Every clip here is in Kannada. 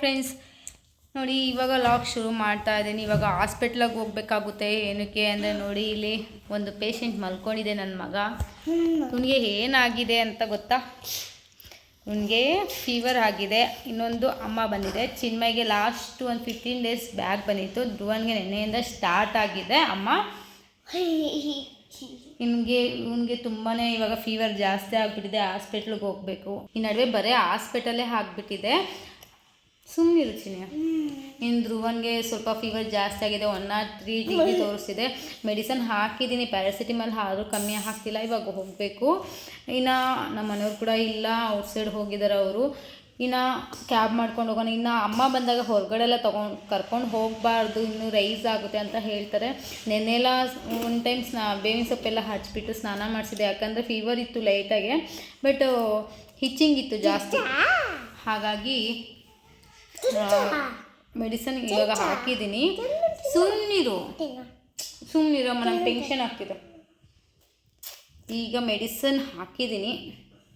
ಫ್ರೆಂಡ್ಸ್, ನೋಡಿ ಇವಾಗ ಲಾಗ್ ಶುರು ಮಾಡ್ತಾ ಇದ್ದೀನಿ. ಇವಾಗ ಹಾಸ್ಪಿಟ್ಲಿಗೆ ಹೋಗ್ಬೇಕಾಗುತ್ತೆ. ಏನಕ್ಕೆ ಅಂದರೆ ನೋಡಿ, ಇಲ್ಲಿ ಒಂದು ಪೇಷಂಟ್ ಮಲ್ಕೊಂಡಿದೆ ನನ್ನ ಮಗ. ಇವನಿಗೆ ಏನಾಗಿದೆ ಅಂತ ಗೊತ್ತಾ? ಇವನಿಗೆ ಫೀವರ್ ಆಗಿದೆ. ಇನ್ನೊಂದು ಅಮ್ಮ ಬಂದಿದೆ. ಚಿನ್ಮಯ್ಗೆ ಲಾಸ್ಟ್ ಒಂದು 15 days ಬ್ಯಾಕ್ ಬಂದಿತ್ತು. ಧ್ರುವನ್ಗೆ ನೆನ್ನೆಯಿಂದ ಸ್ಟಾರ್ಟ್ ಆಗಿದೆ ಅಮ್ಮ. ಇವನಿಗೆ ತುಂಬಾ ಇವಾಗ ಫೀವರ್ ಜಾಸ್ತಿ ಆಗಿಬಿಟ್ಟಿದೆ. ಹಾಸ್ಪಿಟ್ಲಿಗೆ ಹೋಗಬೇಕು. ಈ ನಡುವೆ ಬರೀ ಹಾಸ್ಪಿಟಲೇ ಆಗಿಬಿಟ್ಟಿದೆ. ಸುಮ್ಮನಿರು ಚಿನ್ಯ. ಇನ್ನು ಧ್ರುವನ್ಗೆ ಸ್ವಲ್ಪ ಫೀವರ್ ಜಾಸ್ತಿ ಆಗಿದೆ. 103 degree ತೋರಿಸ್ತಿದೆ. ಮೆಡಿಸನ್ ಹಾಕಿದ್ದೀನಿ, ಪ್ಯಾರಾಸಿಟಮಾಲ್, ಆದರೂ ಕಮ್ಮಿ ಆಗ್ತಿಲ್ಲ. ಇವಾಗ ಹೋಗಬೇಕು. ಇನ್ನು ನಮ್ಮ ಮನೆಯವ್ರು ಕೂಡ ಇಲ್ಲ, ಔಟ್ಸೈಡ್ ಹೋಗಿದ್ದಾರೆ ಅವರು. ಇನ್ನು ಕ್ಯಾಬ್ ಮಾಡ್ಕೊಂಡು ಹೋಗೋಣ. ಇನ್ನು ಅಮ್ಮ ಬಂದಾಗ ಹೊರಗಡೆ ಎಲ್ಲ ಕರ್ಕೊಂಡು ಹೋಗಬಾರ್ದು, ಇನ್ನೂ ರೈಸ್ ಆಗುತ್ತೆ ಅಂತ ಹೇಳ್ತಾರೆ. ನೆನ್ನೆಲ್ಲ ಒಂದು ಟೈಮ್ ಬೇವಿನ ಸೊಪ್ಪೆಲ್ಲ ಹಚ್ಬಿಟ್ಟು ಸ್ನಾನ ಮಾಡಿಸಿದೆ. ಯಾಕಂದರೆ ಫೀವರ್ ಇತ್ತು ಲೈಟಾಗೆ, ಬಟ್ ಹಿಚ್ಚಿಂಗ್ ಇತ್ತು ಜಾಸ್ತಿ. ಹಾಗಾಗಿ ಮೆಡಿಸನ್ ಇವಾಗ ಹಾಕಿದ್ದೀನಿ. ಸುಮ್ಮನಿರು ಅಮ್ಮ, ನಂಗೆ ಟೆನ್ಷನ್ ಆಗ್ತಿದೆ. ಈಗ ಮೆಡಿಸನ್ ಹಾಕಿದ್ದೀನಿ,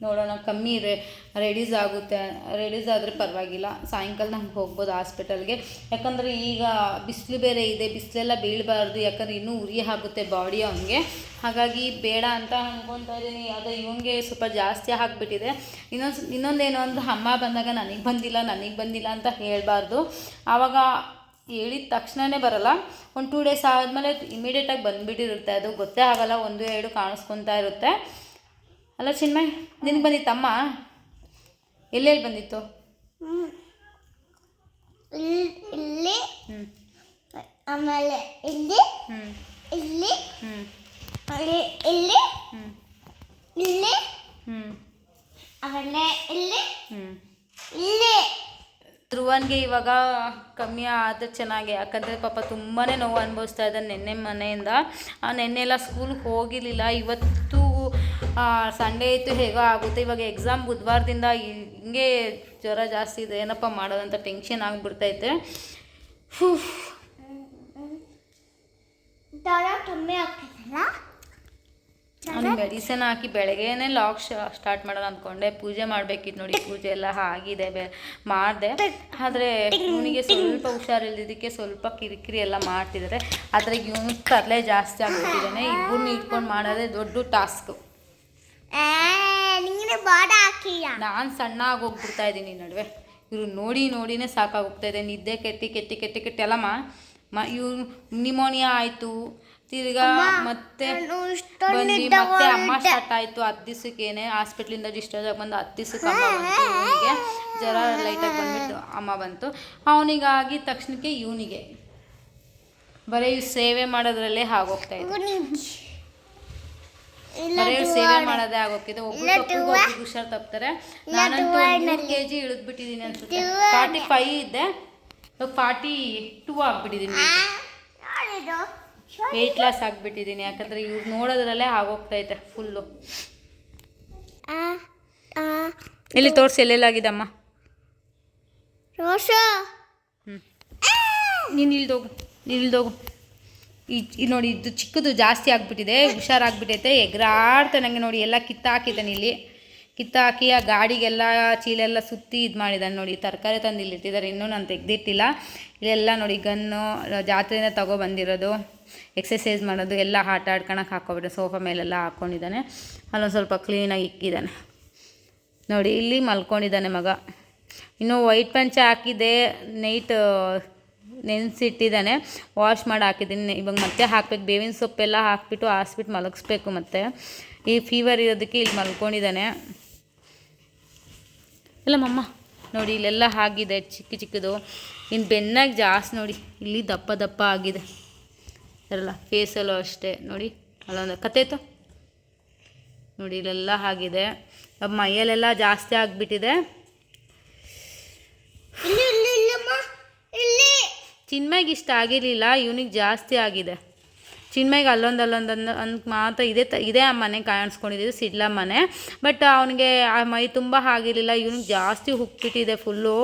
ನೋಡೋಣ ಕಮ್ಮಿ ರೆಡ್ಯೂಸ್ ಆದರೆ ಪರವಾಗಿಲ್ಲ. ಸಾಯಂಕಾಲ ನಂಗೆ ಹೋಗ್ಬೋದು ಹಾಸ್ಪಿಟಲ್ಗೆ. ಯಾಕಂದರೆ ಈಗ ಬಿಸಿಲು ಬೇರೆ ಇದೆ, ಬಿಸಿಲೆಲ್ಲ ಬೀಳಬಾರ್ದು. ಯಾಕಂದರೆ ಇನ್ನೂ ಉರಿ ಆಗುತ್ತೆ ಬಾಡಿ ಅವನಿಗೆ. ಹಾಗಾಗಿ ಬೇಡ ಅಂತ ಅಂದ್ಕೊತಾ ಇದ್ದೀನಿ. ಆದರೆ ಇವನಿಗೆ ಸ್ವಲ್ಪ ಜಾಸ್ತಿ ಆಗಿಬಿಟ್ಟಿದೆ. ಇನ್ನೊಂದೇನು ಅಂದರೆ, ಅಮ್ಮ ಬಂದಾಗ ನನಗೆ ಬಂದಿಲ್ಲ ಅಂತ ಹೇಳಬಾರ್ದು. ಆವಾಗ ಹೇಳಿದ ತಕ್ಷಣವೇ ಬರೋಲ್ಲ. ಒಂದು 2 days ಆದಮೇಲೆ ಇಮಿಡಿಯೇಟಾಗಿ ಬಂದುಬಿಟ್ಟಿರುತ್ತೆ. ಅದು ಗೊತ್ತೇ ಆಗೋಲ್ಲ, 1-2 ಕಾಣಿಸ್ಕೊತಾ ಇರುತ್ತೆ. ಅಲ್ಲ ಚಿನ್ಮಯ್, ನಿನಗೆ ಬಂದಿತ್ತಮ್ಮ? ಎಲ್ಲೆಲ್ಲಿ ಬಂದಿತ್ತು? ಇಲ್ಲಿ, ಆಮೇಲೆ ಇಲ್ಲಿ, ಇಲ್ಲಿ, ಇಲ್ಲಿ, ಇಲ್ಲಿ, ಆಮೇಲೆ ಇಲ್ಲಿ, ಇಲ್ಲಿ. ಧ್ರುವನ್ಗೆ ಇವಾಗ ಕಮ್ಮಿ ಆದರೆ ಚೆನ್ನಾಗಿ. ಯಾಕಂದರೆ ಪಾಪ ತುಂಬಾ ನೋವು ಅನುಭವಿಸ್ತಾ ಇದ್ದಾನೆ ನೆನ್ನೆ ಮನೆಯಿಂದ. ನೆನ್ನೆ ಎಲ್ಲ ಸ್ಕೂಲ್ಗೆ ಹೋಗಿರಲಿಲ್ಲ. ಇವತ್ತು ಸಂಡೇ ಇತ್ತು, ಹೇಗೋ ಆಗುತ್ತೆ. ಇವಾಗ ಎಕ್ಸಾಮ್ ಬುಧವಾರದಿಂದ ಹಿಂಗೆ ಜ್ವರ ಜಾಸ್ತಿ ಇದೆ. ಏನಪ್ಪ ಮಾಡೋದಂತ ಟೆನ್ಷನ್ ಆಗಿಬಿಡ್ತೈತೆ. ಅವ್ನಿಗೆ ಮೆಡಿಸಿನ್ ಹಾಕಿ ಬೆಳಗ್ಗೆನೇ ಲಾಗ್ ಸ್ಟಾರ್ಟ್ ಮಾಡೋಣ ಅಂದ್ಕೊಂಡೆ. ಪೂಜೆ ಮಾಡಬೇಕಿತ್ತು ನೋಡಿ, ಪೂಜೆ ಎಲ್ಲ ಆಗಿದೆ, ಮಾಡಿದೆ. ಆದರೆ ಇವನಿಗೆ ಸ್ವಲ್ಪ ಹುಷಾರಿಲ್ಲದಕ್ಕೆ ಸ್ವಲ್ಪ ಕಿರಿಕಿರಿ ಎಲ್ಲ ಮಾಡ್ತಿದ್ದಾರೆ. ಆದರೆ ಇವನು ತರಲೆ ಜಾಸ್ತಿ ಆಗಿಬಿಟ್ಟಿದ್ದಾನೆ. ಇಬ್ಬರನ್ನ ಇಟ್ಕೊಂಡು ಮಾಡೋದೇ ದೊಡ್ಡ ಟಾಸ್ಕು. ನಾನು ಸಣ್ಣ ಆಗೋಗ್ಬಿಡ್ತಾ ಇದ್ದೀನಿ ನಡುವೆ. ಇವರು ನೋಡಿನೇ ಸಾಕಾಗೋಗ್ತಾಯಿದೆ. ನಿದ್ದೆ ಕೆಟ್ಟಿ ಅಲ್ಲಮ್ಮ. ಇವ್ರು ನಿಮೋನಿಯಾ ಆಯಿತು, ತಿರ್ಗಾ ಮತ್ತೆ ಮತ್ತೆ ಅಮ್ಮ ಸ್ಟಾರ್ಟ್ ಆಯಿತು. 10 ದಿವಸಕ್ಕೇನೆ ಹಾಸ್ಪಿಟ್ಲಿಂದ ಡಿಸ್ಚಾರ್ಜ್ ಆಗಿ ಬಂದು 10 ದಿವಸಕ್ಕೆ ಅಮ್ಮ ಬಂತು. ಇವನಿಗೆ ಜ್ವರ ಲೈಟಾಗಿ ಬಂದುಬಿಟ್ಟು ಅಮ್ಮ ಬಂತು. ಅವನಿಗಾಗಿದ ತಕ್ಷಣಕ್ಕೆ ಇವನಿಗೆ ಬರೀ ಸೇವೆ ಮಾಡೋದ್ರಲ್ಲೇ ಆಗೋಗ್ತಾಯಿದೆ. ಬರೀ ಸೇವೆ ಮಾಡೋದೇ ಆಗೋಗ್ತಿದೆ. ಒಬ್ಬರು ಹುಷಾರು ತಪ್ತಾರೆ. ನಾನಂತೂ 3 kg ಇಳಿದ್ಬಿಟ್ಟಿದ್ದೀನಿ ಅನ್ಸುತ್ತೆ. 45 ಇದ್ದೆ, 42 ಆಗಿಬಿಟ್ಟಿದ್ದೀನಿ. Weight loss ಆಗಿಬಿಟ್ಟಿದ್ದೀನಿ. ಯಾಕಂದರೆ ಇವ್ರು ನೋಡೋದ್ರಲ್ಲೇ ಆಗೋಗ್ತೈತೆ ಫುಲ್ಲು. ಇಲ್ಲಿ ತೋರಿಸಿ, ಎಲ್ಲೆಲ್ಲಾಗಿದ್ದಮ್ಮ? ನೀನು ಇಲ್ದೋಗು. ಇದು ನೋಡಿ, ಇದು ಚಿಕ್ಕದು ಜಾಸ್ತಿ ಆಗಿಬಿಟ್ಟಿದೆ, ಹುಷಾರಾಗ್ಬಿಟ್ಟೈತೆ. ಎಗರಾಡ್ತಾ ನನಗೆ ನೋಡಿ, ಎಲ್ಲ ಕಿತ್ತಾಕಿದ್ದಾನೆ. ಇಲ್ಲಿ ಕಿತ್ತಾಕಿ ಆ ಗಾಡಿಗೆಲ್ಲ ಚೀಲೆಲ್ಲ ಸುತ್ತಿ ಇದು ಮಾಡಿದ್ದಾನೆ ನೋಡಿ. ತರಕಾರಿ ತಂದು ಇಲ್ಲಿ ಇಟ್ಟಿದ್ದಾರೆ, ಇನ್ನೂ ನಾನು ತೆಗೆದಿಟ್ಟಿಲ್ಲ. ಇಲ್ಲೆಲ್ಲ ನೋಡಿ ಗನ್ನು ಜಾತ್ರೆಯಿಂದ ತಗೊಬಂದಿರೋದು, ಎಕ್ಸಸೈಸ್ ಮಾಡೋದು ಎಲ್ಲ ಆಟ ಆಡ್ಕೊಳಕ್ಕೆ ಹಾಕೋಬಿಟ್ಟೆ. ಸೋಫಾ ಮೇಲೆಲ್ಲ ಹಾಕ್ಕೊಂಡಿದ್ದಾನೆ. ಅಲ್ಲೊಂದು ಸ್ವಲ್ಪ ಕ್ಲೀನಾಗಿ ಇಕ್ಕಿದ್ದಾನೆ ನೋಡಿ. ಇಲ್ಲಿ ಮಲ್ಕೊಂಡಿದ್ದಾನೆ ಮಗ. ಇನ್ನೂ ವೈಟ್ ಪಂಚೆ ಹಾಕಿದ್ದೆ, ನೈಟ್ ನೆನೆಸಿಟ್ಟಿದ್ದಾನೆ, ವಾಶ್ ಮಾಡಿ ಹಾಕಿದ್ದೀನಿ. ಇವಾಗ ಮತ್ತೆ ಹಾಕ್ಬೇಕು. ಬೇವಿನ ಸೊಪ್ಪೆಲ್ಲ ಹಾಕ್ಬಿಟ್ಟು ಹಾಸ್ಬಿಟ್ಟು ಮಲಗಿಸ್ಬೇಕು. ಮತ್ತು ಈ ಫೀವರ್ ಇರೋದಕ್ಕೆ ಇಲ್ಲಿ ಮಲ್ಕೊಂಡಿದ್ದಾನೆ. ಇಲ್ಲ ಮಮ್ಮ ನೋಡಿ, ಇಲ್ಲೆಲ್ಲ ಆಗಿದೆ ಚಿಕ್ಕದು. ಇನ್ನು ಬೆನ್ನಾಗಿ ಜಾಸ್ತಿ ನೋಡಿ, ಇಲ್ಲಿ ದಪ್ಪ ಆಗಿದೆ. ಇರಲ್ಲ ಫೇಸಲ್ಲೂ ಅಷ್ಟೇ ನೋಡಿ, ಅಲ್ಲೊಂದು ಕತ್ತೈತು ನೋಡಿ, ಇಲ್ಲೆಲ್ಲ ಆಗಿದೆ. ಮೈಯಲ್ಲೆಲ್ಲ ಜಾಸ್ತಿ ಆಗಿಬಿಟ್ಟಿದೆ. ಚಿನ್ಮಯ್ಗೆ ಇಷ್ಟ ಆಗಿರಲಿಲ್ಲ, ಇವನಿಗೆ ಜಾಸ್ತಿ ಆಗಿದೆ. ಚಿನ್ಮಯ್ಗೆ ಅಲ್ಲೊಂದು ಮಾತ್ರ ಇದೇ ಆ ಮನೆ ಕಾಣಿಸ್ಕೊಂಡಿದ್ದು, ಸಿಡ್ಲ ಮನೆ. ಬಟ್ ಅವನಿಗೆ ಆ ಮೈ ತುಂಬ ಆಗಿರಲಿಲ್ಲ. ಇವನಿಗೆ ಜಾಸ್ತಿ ಉಕ್ಬಿಟ್ಟಿದೆ ಫುಲ್ಲು.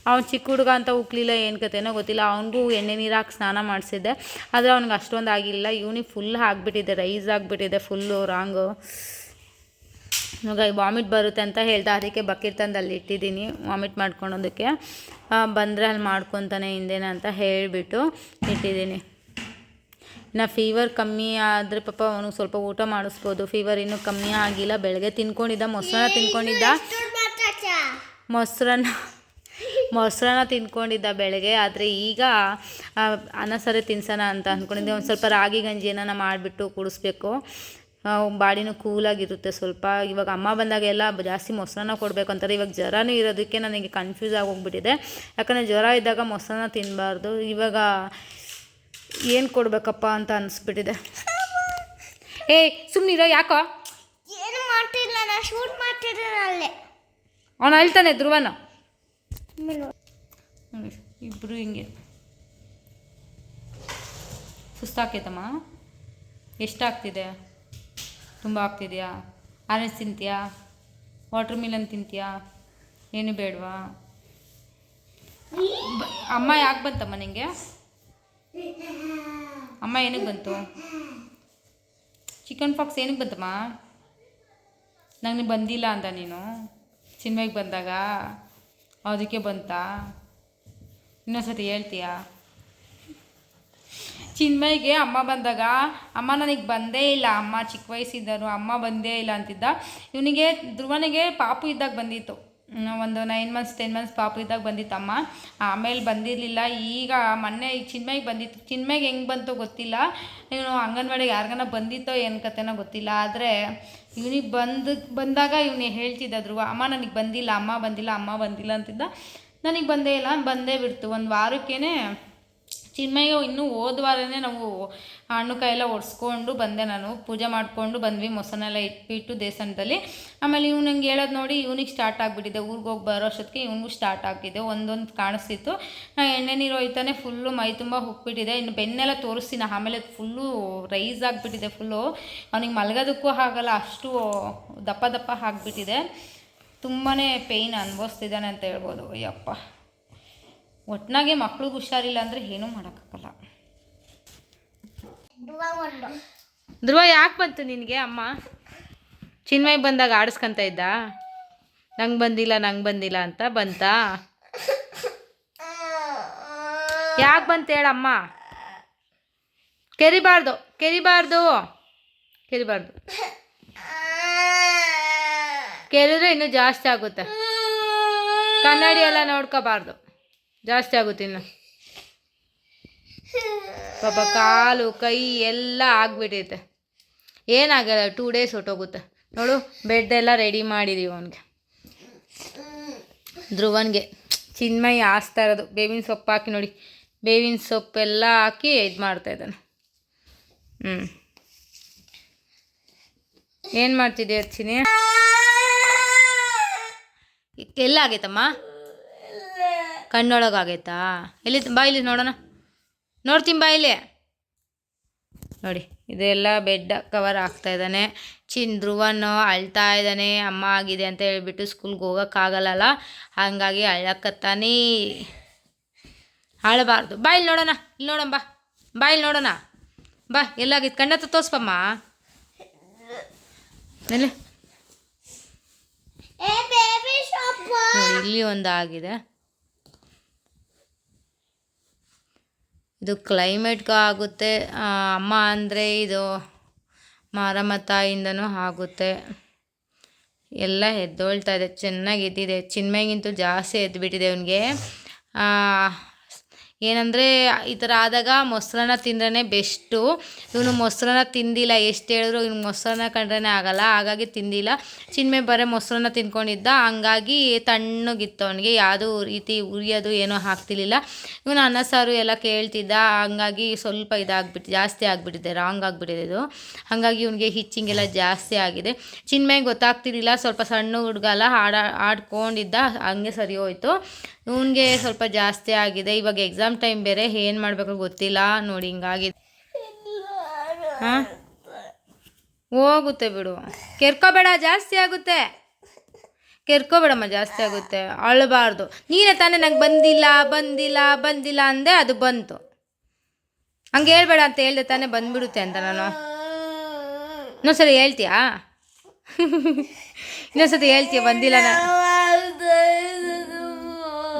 ಅವ್ನು ಚಿಕ್ಕ ಹುಡುಗ ಅಂತ ಉಕ್ಲಿಲ್ಲ, ಏನು ಕತೆನೋ ಗೊತ್ತಿಲ್ಲ. ಅವನಿಗೂ ಎಣ್ಣೆ ನೀರು ಹಾಕಿ ಸ್ನಾನ ಮಾಡಿಸಿದ್ದೆ, ಆದರೆ ಅವ್ನಿಗೆ ಅಷ್ಟೊಂದು ಆಗಿಲ್ಲ. ಇವನಿಗೆ ಫುಲ್ ಆಗಿಬಿಟ್ಟಿದೆ, ರೈಸ್ ಆಗಿಬಿಟ್ಟಿದೆ ಫುಲ್ಲು ರಾಂಗು. ಇವಾಗ ವಾಮಿಟ್ ಬರುತ್ತೆ ಅಂತ ಹೇಳ್ದೆ, ಅದಕ್ಕೆ ಬಕೆಟ್ ತಂದು ಅಲ್ಲಿ ಇಟ್ಟಿದ್ದೀನಿ ವಾಮಿಟ್ ಮಾಡ್ಕೊಳೋದಕ್ಕೆ. ಬಂದರೆ ಅಲ್ಲಿ ಮಾಡ್ಕೊತಾನೆ ಹಿಂದೇನ ಅಂತ ಹೇಳಿಬಿಟ್ಟು ಇಟ್ಟಿದ್ದೀನಿ. ಇನ್ನು ಫೀವರ್ ಕಮ್ಮಿ ಆದರೆ ಪಾಪ ಅವನಿಗೆ ಸ್ವಲ್ಪ ಊಟ ಮಾಡಿಸ್ಬೋದು. ಫೀವರ್ ಇನ್ನೂ ಕಮ್ಮಿ ಆಗಿಲ್ಲ. ಬೆಳಗ್ಗೆ ತಿನ್ಕೊಂಡಿದ್ದ, ಮೊಸರನ್ನ ತಿನ್ಕೊಂಡಿದ್ದ, ಮೊಸರನ್ನ ತಿನ್ಕೊಂಡಿದ್ದ ಬೆಳಗ್ಗೆ. ಆದರೆ ಈಗ ಅನ್ನ ಸಾರೇ ತಿನ್ಸೋಣ ಅಂತ ಅಂದ್ಕೊಂಡಿದ್ದೆ. ಒಂದು ಸ್ವಲ್ಪ ರಾಗಿ ಗಂಜಿ ಏನಾನ ಮಾಡಿಬಿಟ್ಟು ಕುಡಿಸ್ಬೇಕು, ಬಾಡಿನೂ ಕೂಲಾಗಿರುತ್ತೆ ಸ್ವಲ್ಪ. ಇವಾಗ ಅಮ್ಮ ಬಂದಾಗೆಲ್ಲ ಜಾಸ್ತಿ ಮೊಸರನ್ನ ಕೊಡಬೇಕು ಅಂತಾರೆ. ಇವಾಗ ಜ್ವರನೂ ಇರೋದಕ್ಕೆ ನನಗೆ ಕನ್ಫ್ಯೂಸ್ ಆಗೋಗ್ಬಿಟ್ಟಿದೆ. ಯಾಕಂದರೆ ಜ್ವರ ಇದ್ದಾಗ ಮೊಸರನ್ನ ತಿನ್ನಬಾರ್ದು. ಇವಾಗ ಏನು ಕೊಡಬೇಕಪ್ಪ ಅಂತ ಅನಿಸ್ಬಿಟ್ಟಿದೆ. ಸುಮ್ಮನಿರೋ, ಯಾಕೋ ಏನು ಮಾಡ್ತಿಲ್ಲ, ನಾನು ಶೂಟ್ ಮಾಡ್ತಿದ್ದೀನಿ ಅಲ್ಲೇ. ಅವನು ಅಳ್ತಾನೆ ಧ್ರುವನ. ಇಬ್ಬರು ಹಿಂಗೆ ಸುಸ್ತಾಕೈತಮ್ಮ. ಎಷ್ಟಾಗ್ತಿದೆ? ತುಂಬ ಆಗ್ತಿದೆಯಾ? ಆರೆಂಜ್ ತಿಂತೀಯಾ? ವಾಟರ್ ಮಿಲನ್ ತಿಂತೀಯಾ? ಏನು ಬೇಡವಾ? ಅಮ್ಮ ಯಾಕೆ ಬಂತಮ್ಮ ನಿಂಗೆ? ಅಮ್ಮ ಏನಕ್ಕೆ ಬಂತು? ಚಿಕನ್ ಪಾಕ್ಸ್ ಏನಕ್ಕೆ ಬಂತಮ್ಮ? ನಂಗೆ ಬಂದಿಲ್ಲ ಅಂದ ನೀನು ಚಿನ್ಮಯ್ಗೆ ಬಂದಾಗ, ಅದಕ್ಕೆ ಬಂತಾ? ಇನ್ನೊಂದ್ಸತಿ ಹೇಳ್ತೀಯಾ? ಚಿನ್ಮಯ್ಗೆ ಅಮ್ಮ ಬಂದಾಗ, ಅಮ್ಮ ನನಗೆ ಬಂದೇ ಇಲ್ಲ, ಅಮ್ಮ ಚಿಕ್ಕ ವಯಸ್ಸಿದ್ದರು ಅಮ್ಮ ಬಂದೇ ಇಲ್ಲ ಅಂತಿದ್ದ. ಇವನಿಗೆ ಧ್ರುವನಿಗೆ ಪಾಪು ಇದ್ದಾಗ ಬಂದಿತ್ತು, ಒಂದು 9 months 10 months ಪಾಪು ಇದ್ದಾಗ ಬಂದಿತ್ತಮ್ಮ. ಆಮೇಲೆ ಬಂದಿರಲಿಲ್ಲ. ಈಗ ಮೊನ್ನೆ ಈಗ ಚಿನ್ಮಯ್ಗೆ ಬಂದಿತ್ತು. ಚಿನ್ಮಯ್ಗೆ ಹೆಂಗೆ ಬಂತೋ ಗೊತ್ತಿಲ್ಲ, ಇವನು ಅಂಗನವಾಡಿಗೆ ಯಾರಿಗಾನ ಬಂದಿತ್ತೋ ಏನು ಕತೆನೋ ಗೊತ್ತಿಲ್ಲ. ಆದರೆ ಇವನಿಗೆ ಬಂದಾಗ ಇವನು ಹೇಳ್ತಿದ್ದ ಧ್ರುವ, ಅಮ್ಮ ನನಗೆ ಬಂದಿಲ್ಲ, ಅಮ್ಮ ಬಂದಿಲ್ಲ ಅಂತಿದ್ದ. ನನಗೆ ಬಂದೇ ಇಲ್ಲ, ಬಂದೇ ಬಿಡ್ತು. ಒಂದು ವಾರಕ್ಕೇ ಚಿನ್ಮಯ್ಯ ಇನ್ನೂ ಹೋದ ವಾರನೇ ನಾವು ಹಣ್ಣು ಕಾಯೆಲ್ಲ ಒಡ್ಸ್ಕೊಂಡು ಬಂದೆ, ನಾನು ಪೂಜೆ ಮಾಡಿಕೊಂಡು ಬಂದ್ವಿ, ಮೊಸರನ್ನೆಲ್ಲ ಇಟ್ಬಿಟ್ಟು ದೇವಸ್ಥಾನದಲ್ಲಿ. ಆಮೇಲೆ ಇವ್ನು ನಂಗೆ ಹೇಳೋದು ನೋಡಿ ಇವನಿಗೆ ಸ್ಟಾರ್ಟ್ ಆಗಿಬಿಟ್ಟಿದೆ. ಊರಿಗೆ ಹೋಗಿ ಬರೋ ಅಷ್ಟೊತ್ತಿಗೆ ಇವನಿಗೂ ಸ್ಟಾರ್ಟ್ ಆಗ್ತಿದೆ. ಒಂದೊಂದು ಕಾಣಿಸ್ತಿತ್ತು. ಎಣ್ಣೆ ನೀರು ಹೋಯ್ತಾನೆ ಫುಲ್ಲು ಮೈ ತುಂಬ ಹೋಗ್ಬಿಟ್ಟಿದೆ. ಇನ್ನು ಬೆನ್ನೆಲ್ಲ ತೋರಿಸ್ತೀನಿ ಆಮೇಲೆ. ಫುಲ್ಲು ರೈಸ್ ಆಗಿಬಿಟ್ಟಿದೆ ಫುಲ್ಲು. ಅವನಿಗೆ ಮಲಗೋದಕ್ಕೂ ಆಗಲ್ಲ, ಅಷ್ಟು ದಪ್ಪ ಆಗಿಬಿಟ್ಟಿದೆ. ತುಂಬಾ ಪೇಯ್ನ್ ಅನುಭವಿಸ್ತಿದ್ದಾನೆ ಅಂತ ಹೇಳ್ಬೋದು. ಅಯ್ಯಪ್ಪ, ಒಟ್ಟಿನಾಗೆ ಮಕ್ಳಿಗೆ ಹುಷಾರಿಲ್ಲ ಅಂದರೆ ಏನೂ ಮಾಡೋಕ್ಕಾಗಲ್ಲ. ಧ್ರುವ ಯಾಕೆ ಬಂತು ನಿನಗೆ ಅಮ್ಮ? ಚಿನ್ಮಯ್ ಬಂದಾಗ ಆಡಿಸ್ಕೊಂತ ಇದ್ದ, ನಂಗೆ ಬಂದಿಲ್ಲ ಅಂತ ಬಂತಾ? ಯಾಕೆ ಬಂತ ಹೇಳಮ್ಮ? ಕೆರಿಬಾರ್ದು ಕೆರಿದ್ರೆ ಇನ್ನೂ ಜಾಸ್ತಿ ಆಗುತ್ತೆ. ಕನ್ನಡಿ ಎಲ್ಲ ನೋಡ್ಕೋಬಾರ್ದು, ಜಾಸ್ತಿ ಆಗುತ್ತೆ ಇನ್ನು. ಪಾಪ ಕಾಲು ಕೈ ಎಲ್ಲ ಆಗ್ಬಿಟ್ಟೈತೆ. ಏನಾಗಲ್ಲ, 2 days ಹೊಟ್ಟೋಗುತ್ತೆ. ನೋಡು, ಬೆಡ್ ಎಲ್ಲ ರೆಡಿ ಮಾಡಿದ್ದೀವಿ ಅವನಿಗೆ, ಧ್ರುವನ್ಗೆ. ಚಿನ್ಮಯ್ ಹಾಸ್ತಾ ಇರೋದು ಬೇವಿನ ಸೊಪ್ಪು ಹಾಕಿ ನೋಡಿ, ಬೇವಿನ ಸೊಪ್ಪೆಲ್ಲ ಹಾಕಿ ಇದು ಮಾಡ್ತಾಯಿದ್ದಾನೆ. ಏನು ಮಾಡ್ತಿದ್ದೀಯ ಚಿನ್ನಿ? ಎಲ್ಲ ಆಗೈತಮ್ಮ? ಕಣ್ಣೊಳಗಾಗೈತಾ? ಎಲ್ಲಿ ಬಾ, ಇಲ್ಲಿ ನೋಡೋಣ. ನೋಡ್ತೀನಿ ಬಾ ಇಲ್ಲಿ. ನೋಡಿ, ಇದೆಲ್ಲ ಬೆಡ್ ಕವರ್ ಆಗ್ತಾಯಿದ್ದಾನೆ. ಧ್ರುವನು ಅಳ್ತಾ ಇದ್ದಾನೆ, ಅಮ್ಮ ಆಗಿದೆ ಅಂತ ಹೇಳ್ಬಿಟ್ಟು ಸ್ಕೂಲ್ಗೆ ಹೋಗೋಕ್ಕಾಗಲ್ಲ, ಹಾಗಾಗಿ ಅಳಕತ್ತಾನೆ. ಅಳಬಾರ್ದು. ಬಾ ಇಲ್ಲಿ ನೋಡೋಣ, ಬಾ ಇಲ್ಲಿ ನೋಡೋಣ. ಬಾ, ಎಲ್ಲಾಗಿತ್ತು ಕಣ್ಣತ್ತ ತೋರಿಸ್ಪಮ್ಮ. ಎಲ್ಲಿ ನೋಡಿ, ಇಲ್ಲಿ ಒಂದು ಆಗಿದೆ. ಇದು ಕ್ಲೈಮೇಟ್ಗೆ ಆಗುತ್ತೆ. ಅಮ್ಮ ಅಂದರೆ ಇದು ಮಾರಮ್ಮ ತಾಯಿಯಿಂದನೂ ಆಗುತ್ತೆ. ಎಲ್ಲ ಎದ್ದೊಳ್ತಾ ಇದೆ, ಚೆನ್ನಾಗಿ ಎದ್ದಿದೆ. ಚಿನ್ಮಯ್ಗಿಂತೂ ಜಾಸ್ತಿ ಎದ್ದುಬಿಟ್ಟಿದೆ ಅವನಿಗೆ. ಏನಂದರೆ ಈ ಥರ ಆದಾಗ ಮೊಸರನ್ನ ತಿಂದ್ರೇ ಬೆಸ್ಟು. ಇವನು ಮೊಸರನ್ನ ತಿಂದಿಲ್ಲ, ಎಷ್ಟು ಹೇಳಿದ್ರು ಇವ್ನಿಗೆ ಮೊಸರನ್ನ ಕಂಡ್ರೇ ಆಗಲ್ಲ, ಹಾಗಾಗಿ ತಿಂದಿಲ್ಲ. ಚಿನ್ಮಯ್ ಬರೀ ಮೊಸರನ್ನ ತಿನ್ಕೊಂಡಿದ್ದ, ಹಂಗಾಗಿ ತಣ್ಣಗಿತ್ತು ಅವನಿಗೆ. ಯಾವುದೂ ರೀತಿ ಉರಿಯೋದು ಏನೂ ಆಗ್ತಿರ್ಲಿಲ್ಲ. ಇವನು ಅನ್ನ ಸಾರು ಎಲ್ಲ ಕೇಳ್ತಿದ್ದ, ಹಂಗಾಗಿ ಸ್ವಲ್ಪ ಜಾಸ್ತಿ ಆಗಿಬಿಟ್ಟಿದೆ, ರಾಂಗ್ ಆಗಿಬಿಟ್ಟಿದೆ ಇದು. ಹಾಗಾಗಿ ಇವನಿಗೆ ಹಿಚ್ಚಿಂಗೆಲ್ಲ ಜಾಸ್ತಿ ಆಗಿದೆ. ಚಿನ್ಮಯ್ ಗೊತ್ತಾಗ್ತಿರ್ಲಿಲ್ಲ, ಸ್ವಲ್ಪ ಸಣ್ಣ ಹುಡುಗ ಅಲ್ಲ, ಆಡ್ಕೊಂಡಿದ್ದ, ಹಂಗೆ ಸರಿ ಹೋಯ್ತು. ಇವನಿಗೆ ಸ್ವಲ್ಪ ಜಾಸ್ತಿ ಆಗಿದೆ. ಇವಾಗ ಎಕ್ಸಾಮ್ ಟೈಮ್ ಬೇರೆ, ಏನು ಮಾಡಬೇಕು ಗೊತ್ತಿಲ್ಲ. ನೋಡಿ ಹಿಂಗಾಗಿದೆ. ಹಾಂ, ಹೋಗುತ್ತೆ ಬಿಡು, ಕೆರ್ಕೋಬೇಡ, ಜಾಸ್ತಿ ಆಗುತ್ತೆ. ಕೆರ್ಕೋಬೇಡಮ್ಮ, ಜಾಸ್ತಿ ಆಗುತ್ತೆ. ಅಳಬಾರ್ದು. ನೀನೇ ತಾನೇ ನಂಗೆ ಬಂದಿಲ್ಲ ಅಂದೆ, ಅದು ಬಂತು. ಹಂಗೆ ಹೇಳ್ಬೇಡ ಅಂತ ಹೇಳ್ದೆ ತಾನೇ ಬಂದ್ಬಿಡುತ್ತೆ ಅಂತ ನಾನು. ಇನ್ನೊಂದ್ಸರಿ ಹೇಳ್ತೀಯಾ? ಇನ್ನೊಂದ್ಸತಿ ಹೇಳ್ತೀಯ ಬಂದಿಲ್ಲ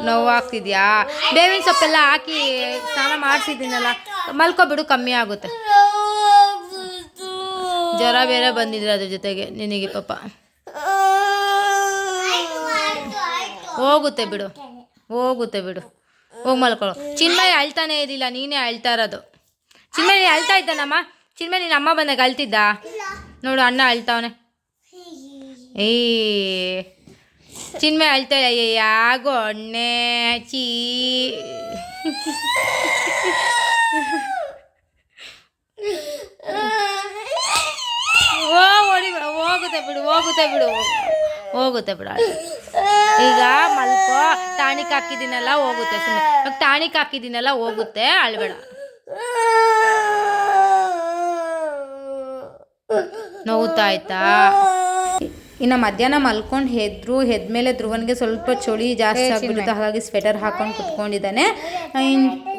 ನೋವಾಗ್ತಿದ್ಯಾ? ಬೇವಿನ ಸೊಪ್ಪೆಲ್ಲ ಹಾಕಿ ಸ್ನಾನ ಮಾಡಿಸಿದ್ದೀನಲ್ಲ, ಮಲ್ಕೊಬಿಡು, ಕಮ್ಮಿ ಆಗುತ್ತೆ. ಜ್ವರ ಬೇರೆ ಬಂದಿದ್ರೆ ಅದ್ರ ಜೊತೆಗೆ ನಿನಗೆ ಪಾಪ. ಹೋಗುತ್ತೆ ಬಿಡು, ಹೋಗುತ್ತೆ ಬಿಡು, ಹೋಗಿ ಮಲ್ಕೊಳ್ಳೋ. ಚಿನ್ಮಯ್ ಅಳ್ತಾನೆ ಇರಲಿಲ್ಲ, ನೀನೇ ಅಳ್ತಾ ಇರೋದು. ಚಿನ್ಮಯ್ ನೀನು ಅಳ್ತಾ ಇದ್ದಾನಮ್ಮ? ಚಿನ್ಮಯ್ ನಿನ್ನ ಅಮ್ಮ ಬಂದಾಗ ಅಳ್ತಿದ್ದ ನೋಡು, ಅಣ್ಣ ಅಳ್ತಾವನೆ. ಚಿನ್ಮಯ್ ಅಳ್ತಾ ಯಾಗೋ ಅಣ್ಣೆ ಚೀ. ಹೋಗುತ್ತೆ ಬಿಡು, ಹೋಗುತ್ತೆ ಬಿಡು, ಹೋಗುತ್ತೆ ಬಿಡು. ಈಗ ಮಲ್ಕೋ, ಟಾನಿಕ್ ಹಾಕಿದ್ದೀನಲ್ಲ ಹೋಗುತ್ತೆ. ಸುಮ್ಮನೆ ಟಾನಿಕ್ ಹಾಕಿದ್ದೀನಲ್ಲ ಹೋಗುತ್ತೆ, ಅಳ್ಬೇಡ. ನೋವುತ್ತಾ ಆಯ್ತಾ? ಇನ್ನು ಮಧ್ಯಾಹ್ನ ಮಲ್ಕೊಂಡು ಎದ್ಮೇಲೆ ಧ್ರುವನ್ಗೆ ಸ್ವಲ್ಪ ಚಳಿ ಜಾಸ್ತಿ ಆಗಿಬಿಡುತ್ತೆ, ಹಾಗಾಗಿ ಸ್ವೆಟರ್ ಹಾಕೊಂಡು ಕುತ್ಕೊಂಡಿದ್ದಾನೆ.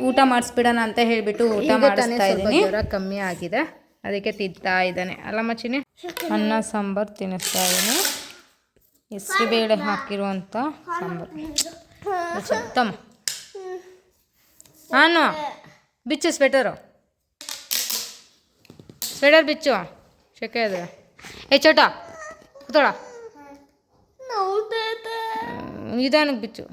ಊಟ ಮಾಡಿಸ್ಬಿಡೋಣ ಅಂತ ಹೇಳಿಬಿಟ್ಟು ಊಟ ಮಾಡಿಸ್ತಾ ಇದ್ದೀನಿ. ಜ್ವರ ಕಮ್ಮಿ ಆಗಿದೆ, ಅದಕ್ಕೆ ತಿಂತಾ ಇದ್ದಾನೆ ಅಲ್ಲ ಮಚ್ಚಿನಿ. ಅನ್ನ ಸಾಂಬಾರು ತಿನ್ನಿಸ್ತಾ ಇದ್ದೀನಿ, ಹೆಸರುಬೇಳೆ ಹಾಕಿರುವಂಥ ಸಾಂಬಾರು. ತಮ್ಮ ಹಾನು ಬಿಚ್ಚು, ಸ್ವೆಟರ್ ಬಿಚ್ಚು, ಶೆಕೆ ಅದ. ಚೋಟ ಕೂತೋಳ, ನಿಧಾನಕ್ಕೆ ಬಿಚ್ಚು.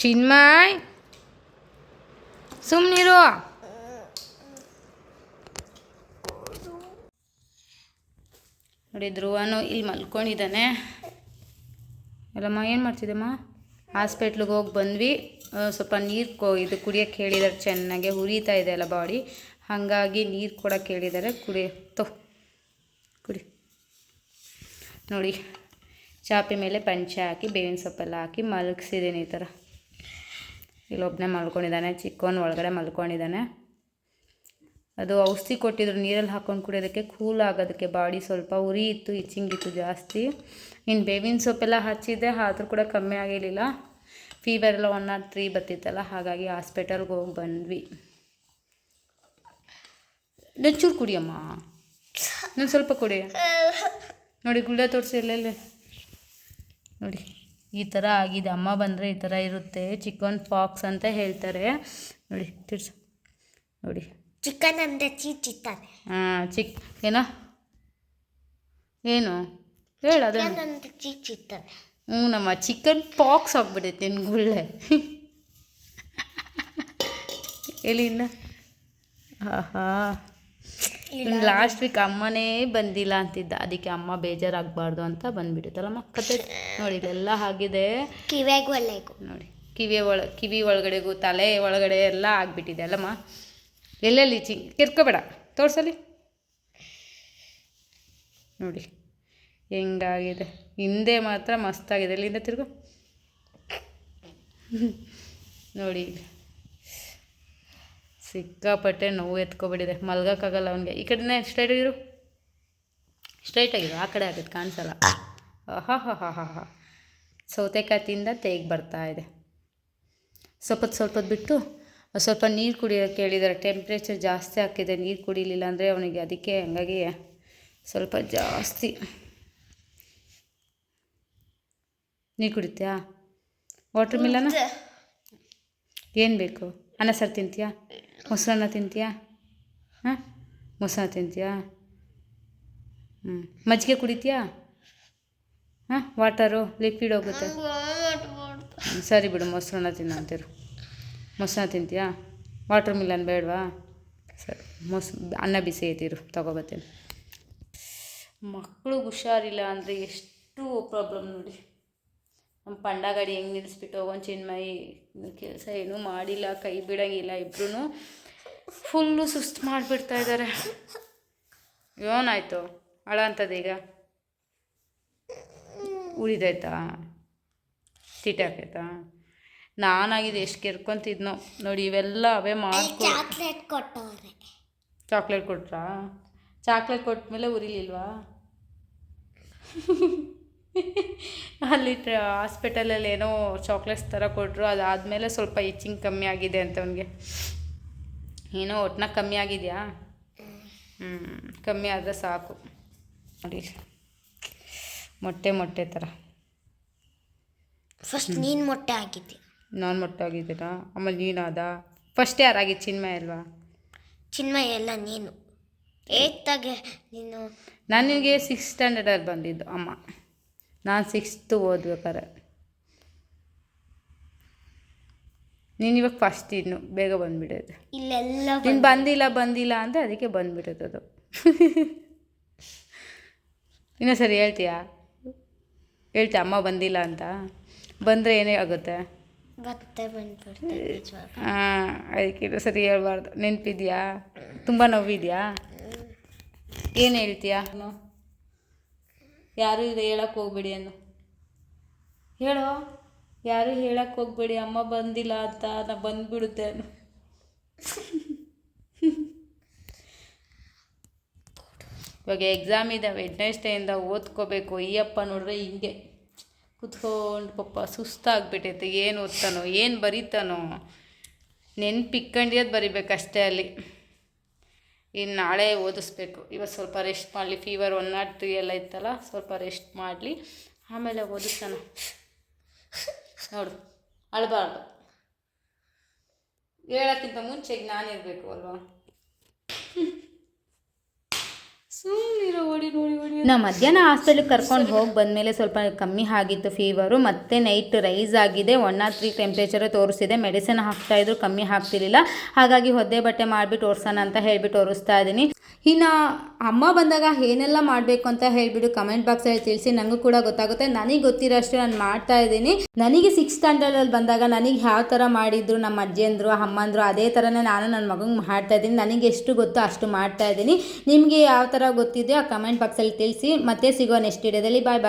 ಚಿನ್ಮಯ್ ಸುಮ್ಮನಿರು. ನೋಡಿ ಧ್ರುವನು ಇಲ್ಲಿ ಮಲ್ಕೊಂಡಿದ್ದಾನೆ. ಎಲ್ಲಮ್ಮ ಏನು ಮಾಡ್ತಿದ್ದಮ್ಮ? ಹಾಸ್ಪಿಟ್ಲಿಗೆ ಹೋಗಿ ಬಂದ್ವಿ. ಸ್ವಲ್ಪ ನೀರು ಇದು ಕುಡಿಯೋಕ್ಕೆ ಹೇಳಿದ್ದಾರೆ, ಚೆನ್ನಾಗೆ ಉರಿತಾ ಇದೆ ಅಲ್ಲ ಬಾಡಿ, ಹಾಗಾಗಿ ನೀರು ಕೊಡೋಕ್ಕೆ ಹೇಳಿದ್ದಾರೆ. ಕುಡಿ ನೋಡಿ. ಚಾಪೆ ಮೇಲೆ ಪಂಚೆ ಹಾಕಿ ಬೇವಿನ ಸೊಪ್ಪೆಲ್ಲ ಹಾಕಿ ಮಲಗಿಸಿದ್ದೀನಿ ಈ ಥರ. ಇಲ್ಲೊಬ್ಬನೇ ಮಲ್ಕೊಂಡಿದ್ದಾನೆ, ಚಿಕ್ಕವನು ಒಳಗಡೆ ಮಲ್ಕೊಂಡಿದ್ದಾನೆ. ಅದು ಔಷಧಿ ಕೊಟ್ಟಿದ್ರು ನೀರಲ್ಲಿ ಹಾಕ್ಕೊಂಡು ಕುಡಿಯೋದಕ್ಕೆ, ಕೂಲ್ ಆಗೋದಕ್ಕೆ. ಬಾಡಿ ಸ್ವಲ್ಪ ಉರಿ ಇತ್ತು, ಇಚ್ಚಿಂಗಿತ್ತು ಜಾಸ್ತಿ. ಇನ್ನು ಬೇವಿನ ಸೊಪ್ಪೆಲ್ಲ ಹಚ್ಚಿದ್ದೆ, ಆದರೂ ಕೂಡ ಕಮ್ಮಿ ಆಗಿರಲಿಲ್ಲ. ಫೀವರ್ ಎಲ್ಲ 103 ಬತ್ತಿತ್ತಲ್ಲ, ಹಾಗಾಗಿ ಹಾಸ್ಪಿಟಲ್ಗೆ ಹೋಗಿ ಬಂದ್ವಿ. ಚೂರು ಕುಡಿಯಮ್ಮ, ನಾನು ಸ್ವಲ್ಪ ಕುಡಿ. ನೋಡಿ ಗುಳ್ಳೆ ತೋರಿಸಿ ಎಲ್ಲೆಲ್ಲಿ ನೋಡಿ ಈ ಥರ ಆಗಿದೆ. ಅಮ್ಮ ಬಂದರೆ ಈ ಥರ ಇರುತ್ತೆ, ಚಿಕನ್ ಪಾಕ್ಸ್ ಅಂತ ಹೇಳ್ತಾರೆ. ನೋಡಿ ತಿರ್ಸು ನೋಡಿ. ಚಿಕನ್ ಅಂದರೆ ಚೀಚಿತ್ತಾನೆ. ಏನೋ ಏನು ಹೇಳ ಅದೇ ಚೀಚಿತ್ತಾನೆ. ನಮ್ಮ ಚಿಕನ್ ಪಾಕ್ಸ್ ಆಗ್ಬಿಟ್ಟೈತೆ ನಿನ್ನ ಗುಳ್ಳೆ. ಎಲ್ಲಿಂದ ಲಾಸ್ಟ್ ವೀಕ್ ಅಮ್ಮನೇ ಬಂದಿಲ್ಲ ಅಂತಿದ್ದ, ಅದಕ್ಕೆ ಅಮ್ಮ ಬೇಜಾರಾಗಬಾರ್ದು ಅಂತ ಬಂದುಬಿಡುತ್ತಲ್ಲಮ್ಮ ಕತೆ. ನೋಡಿ ಇಲ್ಲೆಲ್ಲ ಆಗಿದೆ, ಕಿವಿಗೂ ಅಲ್ಲೇಗೂ ನೋಡಿ ಕಿವಿ ಒಳಗಡೆಗೂ ತಲೆ ಒಳಗಡೆ ಎಲ್ಲ ಆಗಿಬಿಟ್ಟಿದೆ ಅಲ್ಲಮ್ಮ. ಎಲ್ಲೆಲ್ಲಿ ಕೆರ್ಕೋಬೇಡ, ತೋರ್ಸಲಿ ನೋಡಿ ಹೆಂಗಾಗಿದೆ. ಹಿಂದೆ ಮಾತ್ರ ಮಸ್ತಾಗಿದೆ. ಎಲ್ಲಿಂದ ತಿರುಗು ನೋಡಿ, ಸಿಕ್ಕಾಪಟ್ಟೆ ನೋವು ಎತ್ಕೊಬಿಟ್ಟಿದೆ, ಮಲ್ಗೋಕ್ಕಾಗಲ್ಲ ಅವನಿಗೆ. ಈ ಕಡೆನೇ ಸ್ಟ್ರೈಟಾಗಿರು, ಆ ಕಡೆ ಆಗುತ್ತೆ ಕಾಣಿಸಲ್ಲ. ಹಾ ಸೌತೆಕಾಯಿ ತಿಂದ ತೇಗ್ ಬರ್ತಾ ಇದೆ. ಸ್ವಲ್ಪ ಬಿಟ್ಟು ಸ್ವಲ್ಪ ನೀರು ಕುಡಿಯೋಕ್ಕೆ ಹೇಳಿದ್ದಾರೆ. ಟೆಂಪ್ರೇಚರ್ ಜಾಸ್ತಿ ಆಗ್ತಿದೆ, ನೀರು ಕುಡಿಲಿಲ್ಲ ಅಂದರೆ ಅವನಿಗೆ, ಅದಕ್ಕೆ ಹಂಗಾಗಿ ಸ್ವಲ್ಪ ಜಾಸ್ತಿ ನೀರು ಕುಡಿತೀಯಾ? ವಾಟರ್ ಮಿಲನ ಏನು ಬೇಕು? ಅನ್ನ ಸಾರು ತಿಂತೀಯಾ? ಮೊಸರನ್ನ ತಿಂತೀಯಾ? ಮೊಸರನ್ನ ತಿಂತೀಯಾ? ಮಜ್ಜಿಗೆ ಕುಡಿತೀಯಾ? ವಾಟರು ಲಿಕ್ವಿಡ್ ಹೋಗುತ್ತೆ. ಸರಿ ಬಿಡು, ಮೊಸರನ್ನ ತಿನ್ನಂತೀರು. ಮೊಸರನ್ನ ತಿಂತೀಯಾ? ವಾಟರ್ ಮಿಲನ್ ಬೇಡವಾ? ಸರಿ, ಅನ್ನ ಬಿಸಿ ಐತಿರು, ತಗೊಬತ್ತೀನಿ. ಮಕ್ಕಳು ಹುಷಾರಿಲ್ಲ ಅಂದರೆ ಎಷ್ಟು ಪ್ರಾಬ್ಲಮ್ ನೋಡಿ. ನಮ್ಮ ಪಂಡ ಗಾಡಿ ಹೆಂಗೆ ನಿಲ್ಲಿಸ್ಬಿಟ್ಟು ಹೋಗೋನ್ ಚಿನ್ಮಯಿ, ಕೆಲಸ ಏನೂ ಮಾಡಿಲ್ಲ, ಕೈ ಬಿಡೋಂಗಿಲ್ಲ. ಇಬ್ಬರೂ ಫುಲ್ಲು ಸುಸ್ತು ಮಾಡಿಬಿಡ್ತಾ ಇದ್ದಾರೆ. ಏನಾಯಿತು ಅಳ ಅಂತದೀಗ? ಉಳಿದೈತಾ? ತಿಟ್ಟಾಕೈತಾ? ನಾನಾಗಿದೆ ಎಷ್ಟು ಕೆರ್ಕೊಂತಿದ್ನೋ ನೋಡಿ. ಇವೆಲ್ಲ ಅವೇ ಮಾಡ್ಕೊ. ಚಾಕ್ಲೇಟ್ ಕೊಟ್ರಾ? ಚಾಕ್ಲೇಟ್ ಕೊಟ್ಮೇಲೆ ಉರಿಲಿಲ್ವಾ? ಅಲ್ಲಿ ಹಾಸ್ಪಿಟಲಲ್ಲಿ ಏನೋ ಚಾಕ್ಲೇಟ್ಸ್ ಥರ ಕೊಟ್ಟರು, ಅದಾದಮೇಲೆ ಸ್ವಲ್ಪ ಇಚ್ಚಿಂಗ್ ಕಮ್ಮಿ ಆಗಿದೆ ಅಂತ ಅವನಿಗೆ. ಏನೋ ಒಟ್ಟಿನಾಗ ಕಮ್ಮಿ ಆಗಿದೆಯಾ? ಕಮ್ಮಿ ಆದರೆ ಸಾಕು ನೋಡಿ, ಮೊಟ್ಟೆ ಥರ. ಫಸ್ಟ್ ನೀನು ಮೊಟ್ಟೆ ಹಾಕಿದ್ದೆ. ನಾನು ಮೊಟ್ಟೆ ಆಗಿದ್ದೀರಾ? ಆಮೇಲೆ ನೀನಾದ ಫಸ್ಟ್ ಯಾರಾಗಿದ್ದು? ಚಿನ್ಮಯ ಅಲ್ವಾ? ಚಿನ್ಮಯ ಎಲ್ಲ ನೀನು ಏತಾಗೆ ನೀನು. ನನಗೆ 6th ಸ್ಟ್ಯಾಂಡರ್ಡಲ್ಲಿ ಬಂದಿದ್ದು ಅಮ್ಮ, ನಾನು 6th ಓದ್ಬೇಕಾರೆ. ನೀನು ಇವಾಗ ಫಸ್ಟ್, ಇನ್ನು ಬೇಗ ಬಂದುಬಿಡೋದು. ಇಲ್ಲೆಲ್ಲ ನೀನು ಬಂದಿಲ್ಲ ಅಂದರೆ ಅದಕ್ಕೆ ಬಂದುಬಿಡೋದು ಅದು. ಇನ್ನೂ ಸರಿ ಹೇಳ್ತೀಯಾ ಅಮ್ಮ ಬಂದಿಲ್ಲ ಅಂತ? ಬಂದರೆ ಏನೇ ಆಗುತ್ತೆ? ಮತ್ತೆ ಬಂದ್ಬಿಡ್ತೆ ನಿಜವಾಗ. ಅದಕ್ಕೆ ಇನ್ನೂ ಸರಿ ಹೇಳ್ಬಾರ್ದು. ನೆನಪಿದ್ಯಾ? ತುಂಬ ನೋವಿದೆಯಾ? ಏನು ಹೇಳ್ತೀಯಾ? ಯಾರು ಇದು ಹೇಳಕ್ಕೆ ಹೋಗ್ಬೇಡಿ ಅನ್ನು ಹೇಳೋ. ಯಾರು ಹೇಳಕ್ಕೆ ಹೋಗ್ಬೇಡಿ ಅಮ್ಮ ಬಂದಿಲ್ಲ ಅಂತ, ನಾ ಬಂದುಬಿಡುತ್ತೆ ಅನ್ನು. ಇವಾಗ ಎಕ್ಸಾಮ್ ಇದೆ, ವೆಡ್ನೆಸ್ಡೇಯಿಂದ ಓದ್ಕೋಬೇಕು. ಈ ಅಪ್ಪ ನೋಡ್ರೆ ಹಿಂಗೆ ಕುತ್ಕೊಂಡು ಪಾಪ ಸುಸ್ತಾಗ್ಬಿಟ್ಟೈತೆ. ಏನು ಓದ್ತಾನೋ ಏನು ಬರೀತಾನೋ, ನೆನ್ಪಿಕ್ಕೊಂಡಿರೋದು ಬರಿಬೇಕಷ್ಟೇ ಅಲ್ಲಿ. ಇನ್ನು ನಾಳೆ ಓದಿಸ್ಬೇಕು. ಇವತ್ತು ಸ್ವಲ್ಪ ರೆಸ್ಟ್ ಮಾಡಲಿ. ಫೀವರ್ 103 ಎಲ್ಲ ಇತ್ತಲ್ಲ, ಸ್ವಲ್ಪ ರೆಸ್ಟ್ ಮಾಡಲಿ, ಆಮೇಲೆ ಓದಿಸ್ತಾನ. ನೋಡು, ಅಳಬಾರ್ದು. ಹೇಳೋಕ್ಕಿಂತ ಮುಂಚೆಗೆ ನಾನಿರಬೇಕು ಅಲ್ವಾ? ಸುಮ್ಮನಿರೋ. ಓಡಿ. ನಾ ಮಧ್ಯಾಹ್ನ ಹಾಸ್ಪಿಟ್ಲಿಗೆ ಕರ್ಕೊಂಡು ಹೋಗಿ ಬಂದಮೇಲೆ ಸ್ವಲ್ಪ ಕಮ್ಮಿ ಆಗಿತ್ತು ಫೀವರು. ಮತ್ತೆ ನೈಟ್ ರೈಸ್ ಆಗಿದೆ, 103 ಟೆಂಪ್ರೇಚರ್ ತೋರಿಸಿದೆ. ಮೆಡಿಸಿನ್ ಹಾಕ್ತಾಯಿದ್ರು, ಕಮ್ಮಿ ಆಗ್ತಿರ್ಲಿಲ್ಲ. ಹಾಗಾಗಿ ಒದ್ದೆ ಬಟ್ಟೆ ಮಾಡಿಬಿಟ್ಟು ಓಡಿಸೋಣ ಅಂತ ಹೇಳ್ಬಿಟ್ಟು ಓಡಿಸ್ತಾ ಇದ್ದೀನಿ. ಇನ್ನು ಅಮ್ಮ ಬಂದಾಗ ಏನೆಲ್ಲ ಮಾಡಬೇಕು ಅಂತ ಹೇಳಿಬಿಟ್ಟು ಕಮೆಂಟ್ ಬಾಕ್ಸಲ್ಲಿ ತಿಳಿಸಿ, ನನಗೂ ಕೂಡ ಗೊತ್ತಾಗುತ್ತೆ. ನನಗೆ ಗೊತ್ತಿರೋ ಅಷ್ಟು ನಾನು ಮಾಡ್ತಾ ಇದ್ದೀನಿ. ನನಗೆ 6th ಸ್ಟ್ಯಾಂಡರ್ಡಲ್ಲಿ ಬಂದಾಗ ನನಗೆ ಯಾವ ಥರ ಮಾಡಿದ್ರು ನಮ್ಮ ಅಜ್ಜಿಯಂದರು ಅಮ್ಮಂದರು, ಅದೇ ಥರನೇ ನಾನು ನನ್ನ ಮಗಂಗೆ ಮಾಡ್ತಾ ಇದ್ದೀನಿ. ನನಗೆ ಎಷ್ಟು ಗೊತ್ತೋ ಅಷ್ಟು ಮಾಡ್ತಾ ಇದ್ದೀನಿ. ನಿಮಗೆ ಯಾವ ಥರ ಗೊತ್ತಿದೆಯೋ ಆ ಕಮೆಂಟ್ ಬಾಕ್ಸಲ್ಲಿ ತಿಳಿಸಿ. ಮತ್ತೆ ಸಿಗೋ ನೆಕ್ಸ್ಟ್ ವಿಡಿಯೋದಲ್ಲಿ. ಬಾಯ್.